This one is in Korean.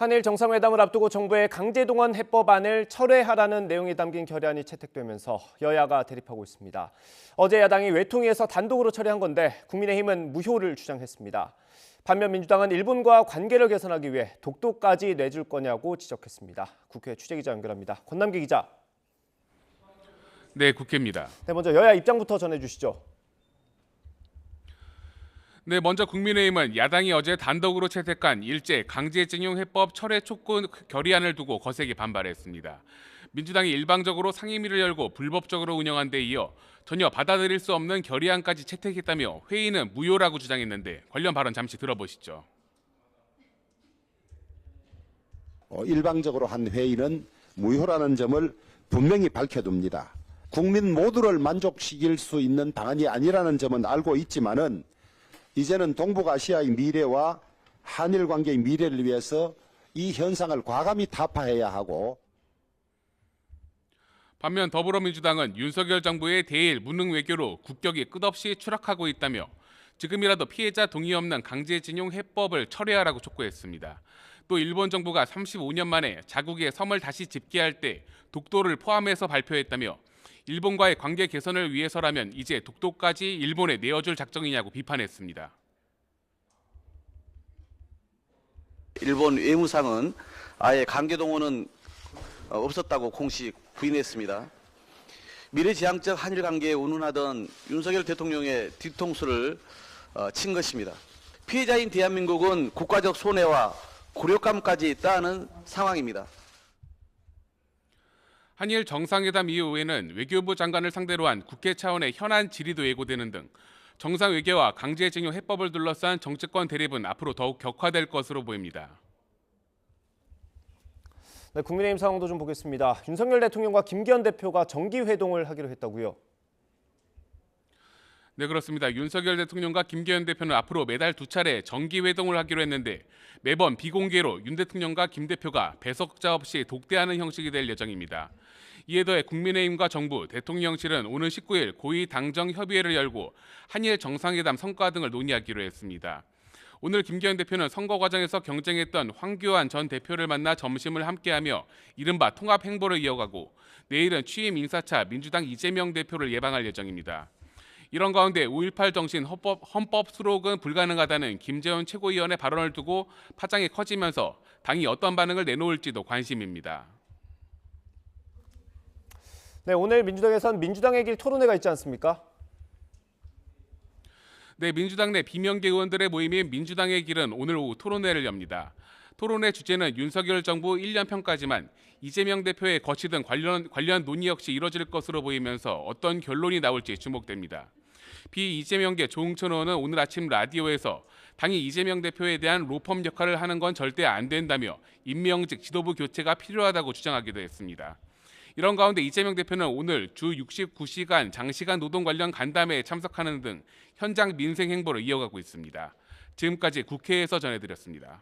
한일 정상회담을 앞두고 정부의 강제동원 해법안을 철회하라는 내용이 담긴 결의안이 채택되면서 여야가 대립하고 있습니다. 어제 야당이 외통위에서 단독으로 처리한 건데 국민의힘은 무효를 주장했습니다. 반면 민주당은 일본과 관계를 개선하기 위해 독도까지 내줄 거냐고 지적했습니다. 국회 취재기자 연결합니다. 권남기 기자. 네, 국회입니다. 네, 먼저 여야 입장부터 전해주시죠. 네, 먼저 국민의힘은 야당이 어제 단독으로 채택한 일제 강제징용 해법 철회 촉구 결의안을 두고 거세게 반발했습니다. 민주당이 일방적으로 상임위를 열고 불법적으로 운영한 데 이어 전혀 받아들일 수 없는 결의안까지 채택했다며 회의는 무효라고 주장했는데 관련 발언 잠시 들어보시죠. 일방적으로 한 회의는 무효라는 점을 분명히 밝혀둡니다. 국민 모두를 만족시킬 수 있는 방안이 아니라는 점은 알고 있지만은 이제는 동북아시아의 미래와 한일 관계의 미래를 위해서 이 현상을 과감히 타파해야 하고. 반면 더불어민주당은 윤석열 정부의 대일 무능 외교로 국격이 끝없이 추락하고 있다며 지금이라도 피해자 동의 없는 강제징용 해법을 철회하라고 촉구했습니다. 또 일본 정부가 35년 만에 자국의 섬을 다시 집계할 때 독도를 포함해서 발표했다며 일본과의 관계 개선을 위해서라면 이제 독도까지 일본에 내어줄 작정이냐고 비판했습니다. 일본 외무상은 아예 강제동원은 없었다고 공식 부인했습니다. 미래지향적 한일 관계에 운운하던 윤석열 대통령의 뒤통수를 친 것입니다. 피해자인 대한민국은 국가적 손해와 굴욕감까지 따르는 상황입니다. 한일 정상회담 이후에는 외교부 장관을 상대로 한 국회 차원의 현안 질의도 예고되는 등 정상 외교와 강제징용 해법을 둘러싼 정치권 대립은 앞으로 더욱 격화될 것으로 보입니다. 네, 국민의힘 상황도 좀 보겠습니다. 윤석열 대통령과 김기현 대표가 정기회동을 하기로 했다고요? 네, 그렇습니다. 윤석열 대통령과 김기현 대표는 앞으로 매달 2차례 정기회동을 하기로 했는데 매번 비공개로 윤 대통령과 김 대표가 배석자 없이 독대하는 형식이 될 예정입니다. 이에 더해 국민의힘과 정부, 대통령실은 오는 19일 고위 당정 협의회를 열고 한일 정상회담 성과 등을 논의하기로 했습니다. 오늘 김기현 대표는 선거 과정에서 경쟁했던 황교안 전 대표를 만나 점심을 함께하며 이른바 통합 행보를 이어가고 내일은 취임 인사차 민주당 이재명 대표를 예방할 예정입니다. 이런 가운데 5.18 정신 헌법 수록은 불가능하다는 김재원 최고위원의 발언을 두고 파장이 커지면서 당이 어떤 반응을 내놓을지도 관심입니다. 네, 오늘 민주당에선 민주당의 길 토론회가 있지 않습니까? 네, 민주당 내 비명계 의원들의 모임인 민주당의 길은 오늘 오후 토론회를 엽니다. 토론회 주제는 윤석열 정부 1년 평가지만 이재명 대표의 거취 등 관련 논의 역시 이뤄질 것으로 보이면서 어떤 결론이 나올지 주목됩니다. 비이재명계 조응천 의원은 오늘 아침 라디오에서 당이 이재명 대표에 대한 로펌 역할을 하는 건 절대 안 된다며 임명직 지도부 교체가 필요하다고 주장하기도 했습니다. 이런 가운데 이재명 대표는 오늘 주 69시간 장시간 노동 관련 간담회에 참석하는 등 현장 민생 행보를 이어가고 있습니다. 지금까지 국회에서 전해드렸습니다.